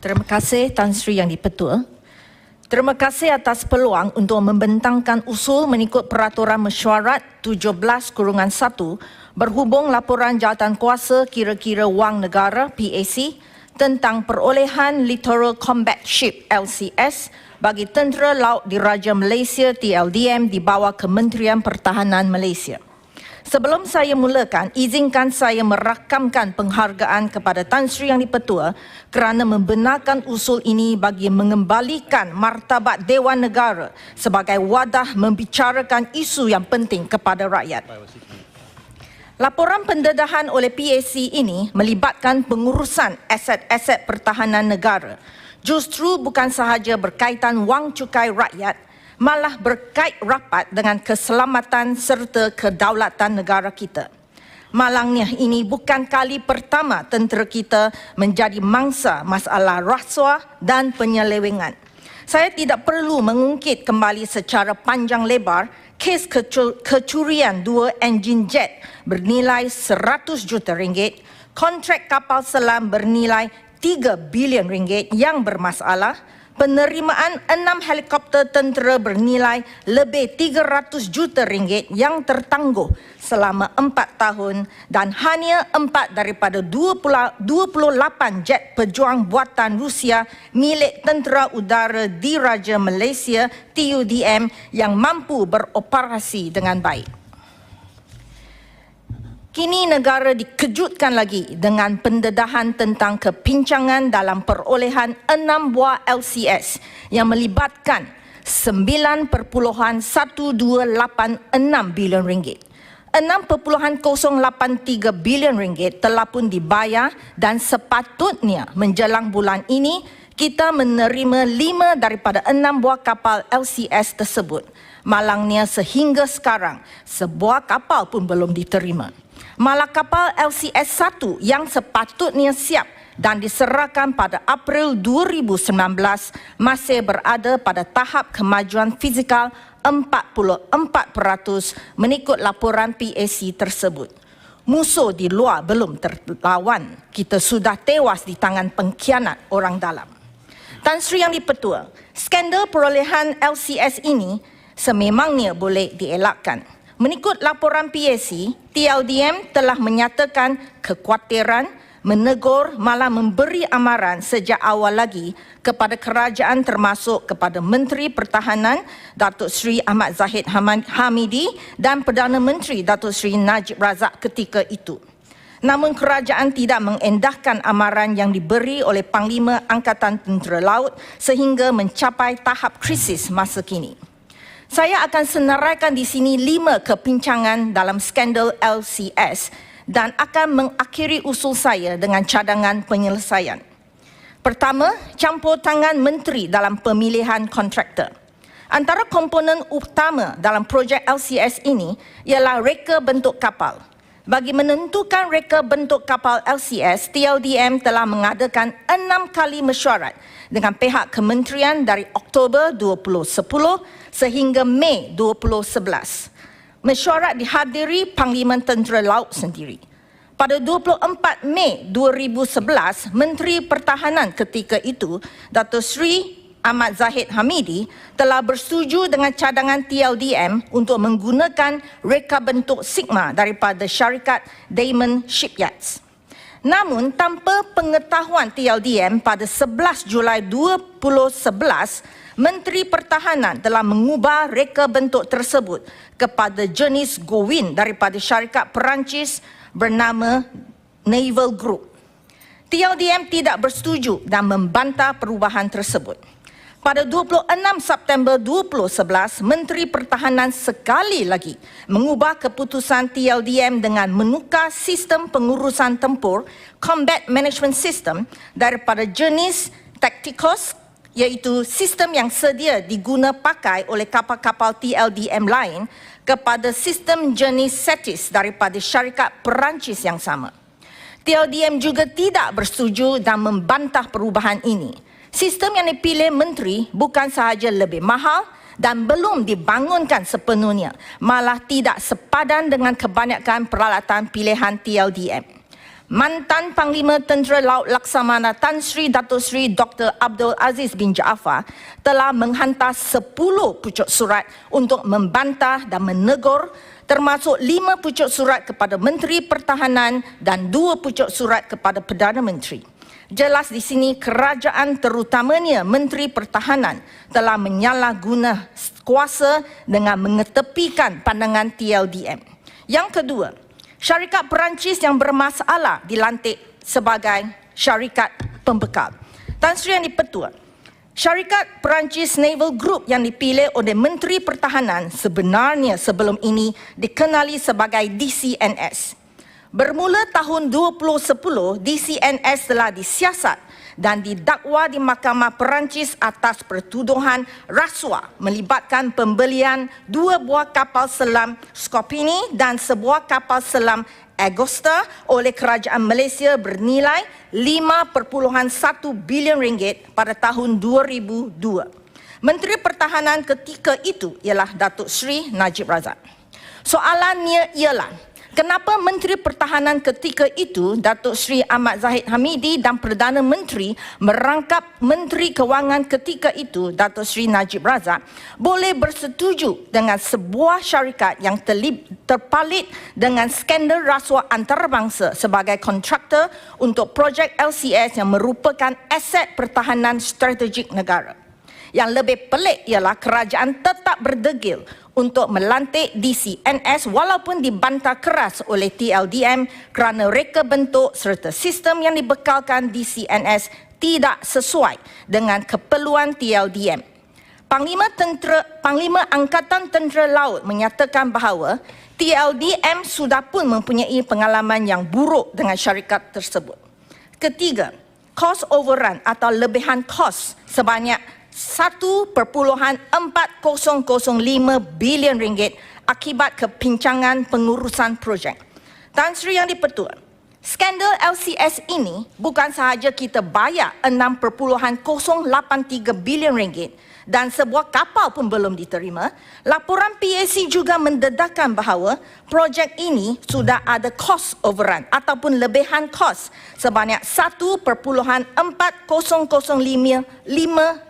Terima kasih Tan Sri Yang di-Pertua. Terima kasih atas peluang untuk membentangkan usul mengikut Peraturan Mesyuarat 17/1 berhubung laporan Jawatankuasa Kira-kira Wang Negara PAC tentang perolehan Littoral Combat Ship LCS bagi Tentera Laut Diraja Malaysia TLDM di bawah Kementerian Pertahanan Malaysia. Sebelum saya mulakan, izinkan saya merakamkan penghargaan kepada Tan Sri Yang di-Pertua kerana membenarkan usul ini bagi mengembalikan martabat Dewan Negara sebagai wadah membicarakan isu yang penting kepada rakyat. Laporan pendedahan oleh PAC ini melibatkan pengurusan aset-aset pertahanan negara. Justru bukan sahaja berkaitan wang cukai rakyat, malah berkait rapat dengan keselamatan serta kedaulatan negara kita. Malangnya ini bukan kali pertama tentera kita menjadi mangsa masalah rasuah dan penyelewengan. Saya tidak perlu mengungkit kembali secara panjang lebar kes kecurian 2 enjin jet bernilai 100 juta ringgit, kontrak kapal selam bernilai 3 bilion ringgit yang bermasalah, penerimaan 6 helikopter tentera bernilai lebih 300 juta ringgit yang tertangguh selama 4 tahun dan hanya 4 daripada 28 jet pejuang buatan Rusia milik Tentera Udara Diraja Malaysia TUDM yang mampu beroperasi dengan baik. Kini negara dikejutkan lagi dengan pendedahan tentang kepincangan dalam perolehan 6 buah LCS yang melibatkan 9.1286 bilion ringgit. 6.083 bilion ringgit telah pun dibayar dan sepatutnya menjelang bulan ini kita menerima 5 daripada 6 buah kapal LCS tersebut. Malangnya sehingga sekarang sebuah kapal pun belum diterima. Malah kapal LCS-1 yang sepatutnya siap dan diserahkan pada April 2019 masih berada pada tahap kemajuan fizikal 44% mengikut laporan PAC tersebut. Musuh di luar belum terlawan, kita sudah tewas di tangan pengkhianat orang dalam. Tan Sri Yang di-Pertua, skandal perolehan LCS ini sememangnya boleh dielakkan. Mengikut laporan PAC, TLDM telah menyatakan kekhawatiran, menegur malah memberi amaran sejak awal lagi kepada kerajaan termasuk kepada Menteri Pertahanan Datuk Seri Ahmad Zahid Hamidi dan Perdana Menteri Datuk Seri Najib Razak ketika itu. Namun kerajaan tidak mengendahkan amaran yang diberi oleh Panglima Angkatan Tentera Laut sehingga mencapai tahap krisis masa kini. Saya akan senaraikan di sini 5 kepincangan dalam skandal LCS dan akan mengakhiri usul saya dengan cadangan penyelesaian. Pertama, campur tangan menteri dalam pemilihan kontraktor. Antara komponen utama dalam projek LCS ini ialah reka bentuk kapal. Bagi menentukan reka bentuk kapal LCS, TLDM telah mengadakan 6 kali mesyuarat dengan pihak kementerian dari Oktober 2010 sehingga Mei 2011. Mesyuarat dihadiri Panglima Tentera Laut sendiri. Pada 24 Mei 2011, Menteri Pertahanan ketika itu, Datuk Seri Ahmad Zahid Hamidi telah bersetuju dengan cadangan TLDM untuk menggunakan reka bentuk Sigma daripada syarikat Diamond Shipyards. Namun tanpa pengetahuan TLDM pada 11 Julai 2011, Menteri Pertahanan telah mengubah reka bentuk tersebut kepada jenis Gowin daripada syarikat Perancis bernama Naval Group. TLDM tidak bersetuju dan membantah perubahan tersebut. Pada 26 September 2011, Menteri Pertahanan sekali lagi mengubah keputusan TLDM dengan menukar sistem pengurusan tempur Combat Management System daripada jenis Tacticos, iaitu sistem yang sedia diguna pakai oleh kapal-kapal TLDM lain, kepada sistem jenis Cetis daripada syarikat Perancis yang sama. TLDM juga tidak bersetuju dan membantah perubahan ini. Sistem yang dipilih menteri bukan sahaja lebih mahal dan belum dibangunkan sepenuhnya, malah tidak sepadan dengan kebanyakan peralatan pilihan TLDM. mantan Panglima Tentera Laut Laksamana Tan Sri Dato' Sri Dr. Abdul Aziz bin Jaafar telah menghantar 10 pucuk surat untuk membantah dan menegur, termasuk 5 pucuk surat kepada Menteri Pertahanan dan 2 pucuk surat kepada Perdana Menteri. Jelas di sini kerajaan, terutamanya Menteri Pertahanan, telah menyalahguna kuasa dengan mengetepikan pandangan TLDM. Yang kedua, syarikat Perancis yang bermasalah dilantik sebagai syarikat pembekal. Tan Sri Yang di-Pertua, syarikat Perancis Naval Group yang dipilih oleh Menteri Pertahanan sebenarnya sebelum ini dikenali sebagai DCNS. Bermula tahun 2010, DCNS telah disiasat dan didakwa di Mahkamah Perancis atas pertuduhan rasuah melibatkan pembelian 2 buah kapal selam Scopini dan sebuah kapal selam Agosta oleh kerajaan Malaysia bernilai 5.1 bilion ringgit pada tahun 2002. Menteri Pertahanan ketika itu ialah Datuk Seri Najib Razak. Soalannya ialah, kenapa Menteri Pertahanan ketika itu, Datuk Seri Ahmad Zahid Hamidi, dan Perdana Menteri merangkap Menteri Kewangan ketika itu, Datuk Seri Najib Razak, boleh bersetuju dengan sebuah syarikat yang terpalit dengan skandal rasuah antarabangsa sebagai kontraktor untuk projek LCS yang merupakan aset pertahanan strategik negara. Yang lebih pelik ialah kerajaan tetap berdegil untuk melantik DCNS walaupun dibantah keras oleh TLDM kerana reka bentuk serta sistem yang dibekalkan DCNS tidak sesuai dengan keperluan TLDM. Panglima Angkatan Tentera Laut menyatakan bahawa TLDM sudah pun mempunyai pengalaman yang buruk dengan syarikat tersebut. Ketiga, cost overrun atau lebihan kos sebanyak 1.4005 bilion ringgit akibat kepincangan pengurusan projek. Tan Sri Yang di-Pertua, skandal LCS ini bukan sahaja kita bayar 6.083 bilion ringgit dan sebuah kapal pun belum diterima, laporan PAC juga mendedahkan bahawa projek ini sudah ada cost overrun ataupun lebihan kos sebanyak 1.4005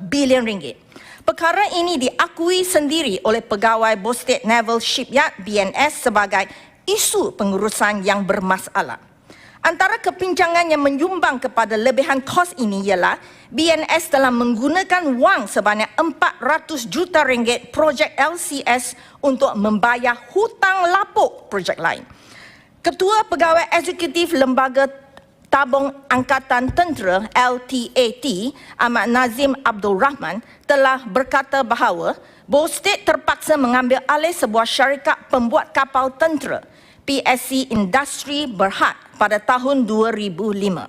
bilion ringgit. Perkara ini diakui sendiri oleh pegawai Bosted Naval Shipyard BNS sebagai isu pengurusan yang bermasalah. Antara kepincangan yang menyumbang kepada lebihan kos ini ialah BNS telah menggunakan wang sebanyak 400 juta ringgit projek LCS untuk membayar hutang lapuk projek lain. Ketua Pegawai Eksekutif Lembaga Tabung Angkatan Tentera LTAT, Ahmad Nazim Abdul Rahman, telah berkata bahawa Bosted terpaksa mengambil alih sebuah syarikat pembuat kapal tentera, PSC Industri Berhad, pada tahun 2005.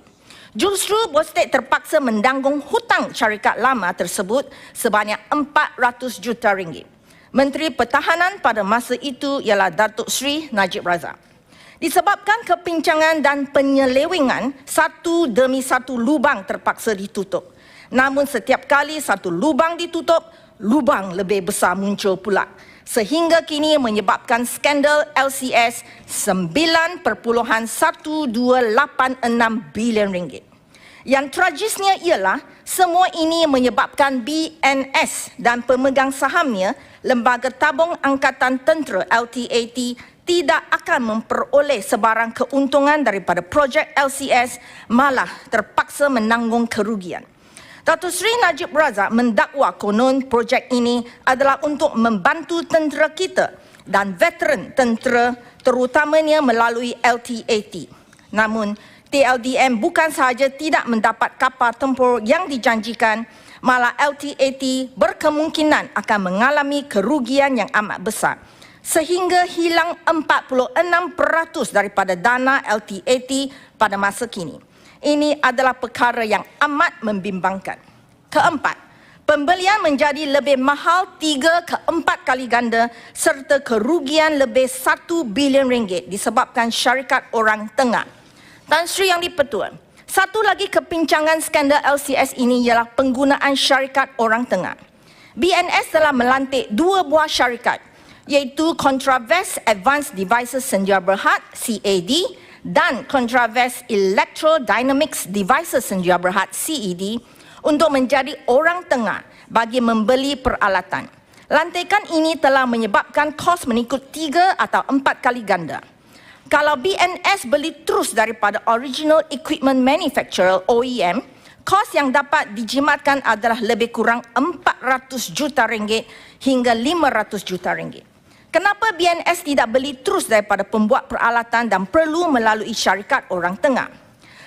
Justru Bosted terpaksa menanggung hutang syarikat lama tersebut sebanyak 400 juta ringgit. Menteri Pertahanan pada masa itu ialah Datuk Seri Najib Razak. Disebabkan kepincangan dan penyelewengan, satu demi satu lubang terpaksa ditutup. Namun setiap kali satu lubang ditutup, lubang lebih besar muncul pula. Sehingga kini menyebabkan skandal LCS 9.1286 bilion ringgit. Yang tragisnya ialah semua ini menyebabkan BNS dan pemegang sahamnya, Lembaga Tabung Angkatan Tentera LTAT, tidak akan memperoleh sebarang keuntungan daripada projek LCS, malah terpaksa menanggung kerugian. Datuk Seri Najib Razak mendakwa konon projek ini adalah untuk membantu tentera kita dan veteran tentera, terutamanya melalui LTAT. Namun, TLDM bukan sahaja tidak mendapat kapal tempur yang dijanjikan, malah LTAT berkemungkinan akan mengalami kerugian yang amat besar, sehingga hilang 46% daripada dana LTAT pada masa kini. Ini adalah perkara yang amat membimbangkan. Keempat, pembelian menjadi lebih mahal 3 ke 4 kali ganda serta kerugian lebih 1 bilion ringgit disebabkan syarikat orang tengah. Tan Sri Yang di-Pertua, satu lagi kepincangan skandal LCS ini ialah penggunaan syarikat orang tengah. BNS telah melantik 2 buah syarikat, iaitu Contravest Advanced Devices Senja Berhad, CAD, dan Contraves Electrodynamics Devices Senja Berhad CED untuk menjadi orang tengah bagi membeli peralatan. Lantikan ini telah menyebabkan kos mengikut 3 atau 4 kali ganda. Kalau BNS beli terus daripada Original Equipment Manufacturer OEM, kos yang dapat dijimatkan adalah lebih kurang 400 juta ringgit hingga 500 juta ringgit. Kenapa BNS tidak beli terus daripada pembuat peralatan dan perlu melalui syarikat orang tengah?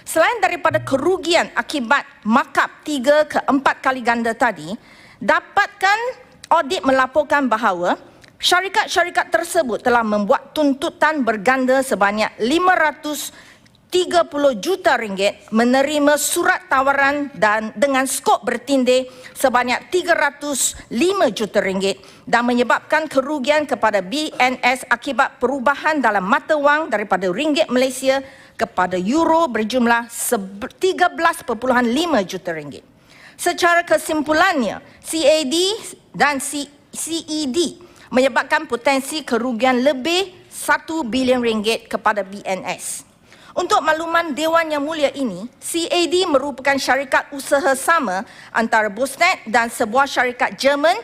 Selain daripada kerugian akibat markup 3 ke 4 kali ganda tadi, dapatkan audit melaporkan bahawa syarikat-syarikat tersebut telah membuat tuntutan berganda sebanyak 530 juta ringgit, menerima surat tawaran dan dengan skop bertindih sebanyak 305 juta ringgit dan menyebabkan kerugian kepada BNS akibat perubahan dalam mata wang daripada ringgit Malaysia kepada euro berjumlah 13.5 juta ringgit. Secara kesimpulannya, CAD dan CED menyebabkan potensi kerugian lebih 1 bilion ringgit kepada BNS. Untuk makluman Dewan Yang Mulia ini, CAD merupakan syarikat usaha sama antara Bosnet dan sebuah syarikat Jerman,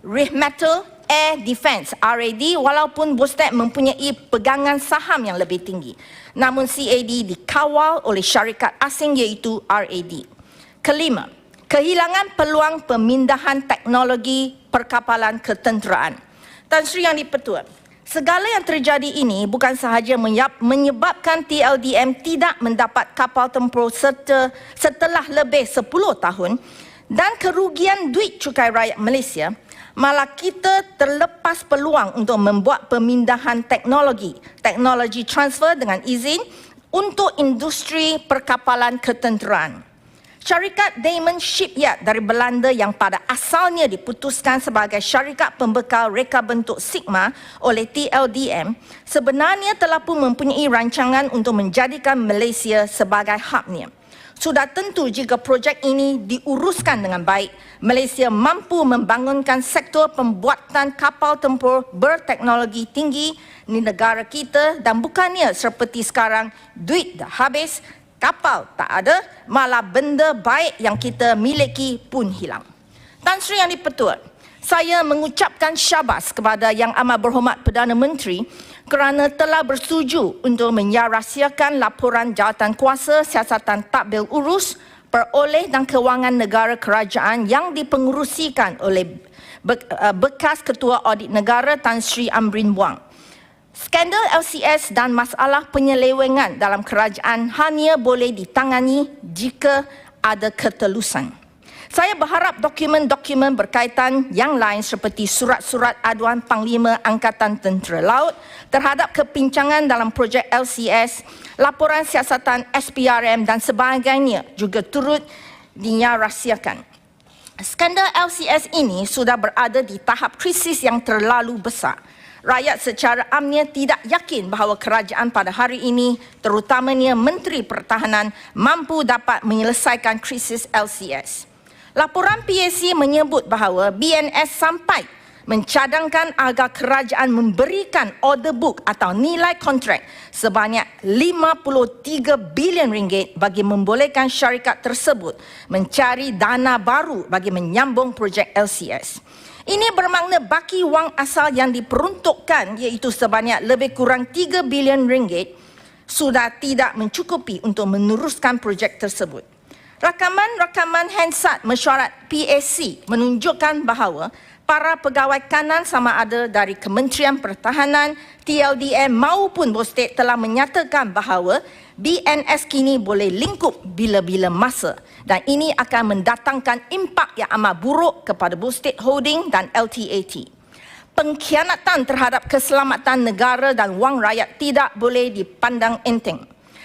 Rheinmetall Air Defence RAD, walaupun Bosnet mempunyai pegangan saham yang lebih tinggi. Namun CAD dikawal oleh syarikat asing iaitu RAD. Kelima, kehilangan peluang pemindahan teknologi perkapalan ketenteraan. Tan Sri Yang di-Pertua, segala yang terjadi ini bukan sahaja menyebabkan TLDM tidak mendapat kapal tempur setelah lebih 10 tahun dan kerugian duit cukai rakyat Malaysia, malah kita terlepas peluang untuk membuat pemindahan teknologi transfer dengan izin untuk industri perkapalan ketenteraan. Syarikat Diamond Shipyard dari Belanda yang pada asalnya diputuskan sebagai syarikat pembekal reka bentuk Sigma oleh TLDM sebenarnya telah pun mempunyai rancangan untuk menjadikan Malaysia sebagai hubnya. Sudah tentu jika projek ini diuruskan dengan baik, Malaysia mampu membangunkan sektor pembuatan kapal tempur berteknologi tinggi di negara kita dan bukannya seperti sekarang duit dah habis, kapal tak ada, malah benda baik yang kita miliki pun hilang. Tan Sri Yang di-Pertua, saya mengucapkan syabas kepada Yang Amat Berhormat Perdana Menteri kerana telah bersetuju untuk menyarahsiakan laporan jawatan kuasa siasatan tadbir urus, peroleh dan kewangan negara kerajaan yang dipengerusikan oleh bekas Ketua Audit Negara Tan Sri Amrin Buang. Skandal LCS dan masalah penyelewengan dalam kerajaan hanya boleh ditangani jika ada ketelusan. Saya berharap dokumen-dokumen berkaitan yang lain seperti surat-surat aduan Panglima Angkatan Tentera Laut terhadap kepincangan dalam projek LCS, laporan siasatan SPRM dan sebagainya juga turut dinyarahsiakan. Skandal LCS ini sudah berada di tahap krisis yang terlalu besar. Rakyat secara amnya tidak yakin bahawa kerajaan pada hari ini, terutamanya Menteri Pertahanan, mampu dapat menyelesaikan krisis LCS. Laporan PAC menyebut bahawa BNS sampai mencadangkan agar kerajaan memberikan order book atau nilai kontrak sebanyak 53 bilion ringgit bagi membolehkan syarikat tersebut mencari dana baru bagi menyambung projek LCS. Ini bermakna baki wang asal yang diperuntukkan iaitu sebanyak lebih kurang 3 bilion ringgit sudah tidak mencukupi untuk meneruskan projek tersebut. Rakaman-rakaman Hansard mesyuarat PAC menunjukkan bahawa para pegawai kanan sama ada dari Kementerian Pertahanan, TLDM maupun Bostet telah menyatakan bahawa BNS kini boleh lingkup bila-bila masa dan ini akan mendatangkan impak yang amat buruk kepada Bostet Holding dan LTAT. Pengkhianatan terhadap keselamatan negara dan wang rakyat tidak boleh dipandang enteng.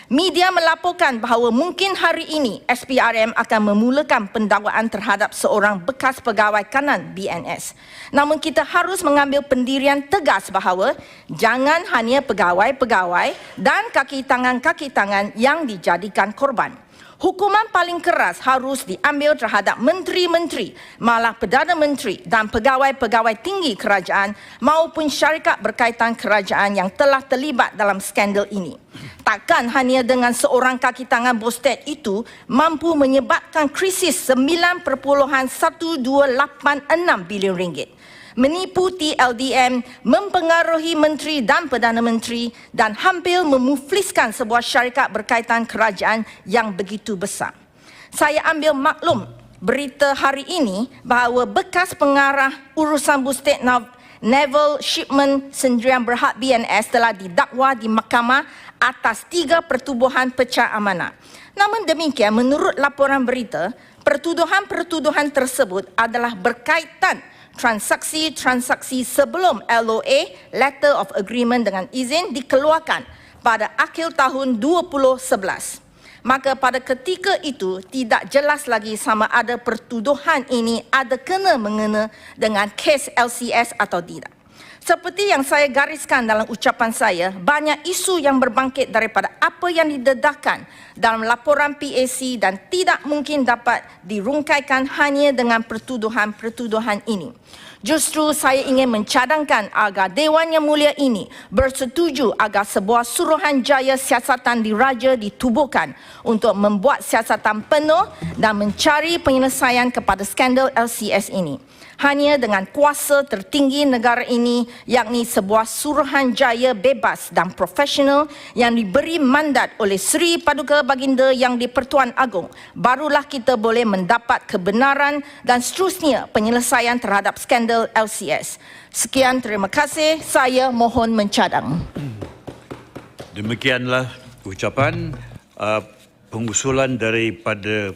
Media melaporkan bahawa mungkin hari ini SPRM akan memulakan pendakwaan terhadap seorang bekas pegawai kanan BNS. Namun kita harus mengambil pendirian tegas bahawa jangan hanya pegawai-pegawai dan kaki tangan yang dijadikan korban. Hukuman paling keras harus diambil terhadap menteri-menteri, malah Perdana Menteri dan pegawai-pegawai tinggi kerajaan maupun syarikat berkaitan kerajaan yang telah terlibat dalam skandal ini. Takkan hanya dengan seorang kaki tangan Bosted itu mampu menyebabkan krisis 9.12886 bilion ringgit. Menipu TLDM, mempengaruhi menteri dan Perdana Menteri dan hampir memufliskan sebuah syarikat berkaitan kerajaan yang begitu besar. Saya ambil maklum berita hari ini bahawa bekas pengarah urusan Bosted Naval Shipment Sendirian Berhad BNS telah didakwa di mahkamah atas 3 pertubuhan pecah amanah. Namun demikian, menurut laporan berita, pertuduhan-pertuduhan tersebut adalah berkaitan transaksi-transaksi sebelum LOA, Letter of Agreement dengan izin, dikeluarkan pada akhir tahun 2011. Maka pada ketika itu tidak jelas lagi sama ada pertuduhan ini ada kena-mengena dengan kes LCS atau tidak. Seperti yang saya gariskan dalam ucapan saya, banyak isu yang berbangkit daripada apa yang didedahkan dalam laporan PAC dan tidak mungkin dapat dirungkaikan hanya dengan pertuduhan-pertuduhan ini. Justru saya ingin mencadangkan agar Dewan Yang Mulia ini bersetuju agar sebuah Suruhanjaya Siasatan Diraja ditubuhkan untuk membuat siasatan penuh dan mencari penyelesaian kepada skandal LCS ini. Hanya dengan kuasa tertinggi negara ini, yakni sebuah Suruhanjaya bebas dan profesional yang diberi mandat oleh Seri Paduka Baginda Yang di-Pertuan Agong, barulah kita boleh mendapat kebenaran dan seterusnya penyelesaian terhadap skandal LCS. Sekian, terima kasih. Saya mohon mencadang. Demikianlah ucapan pengusulan daripada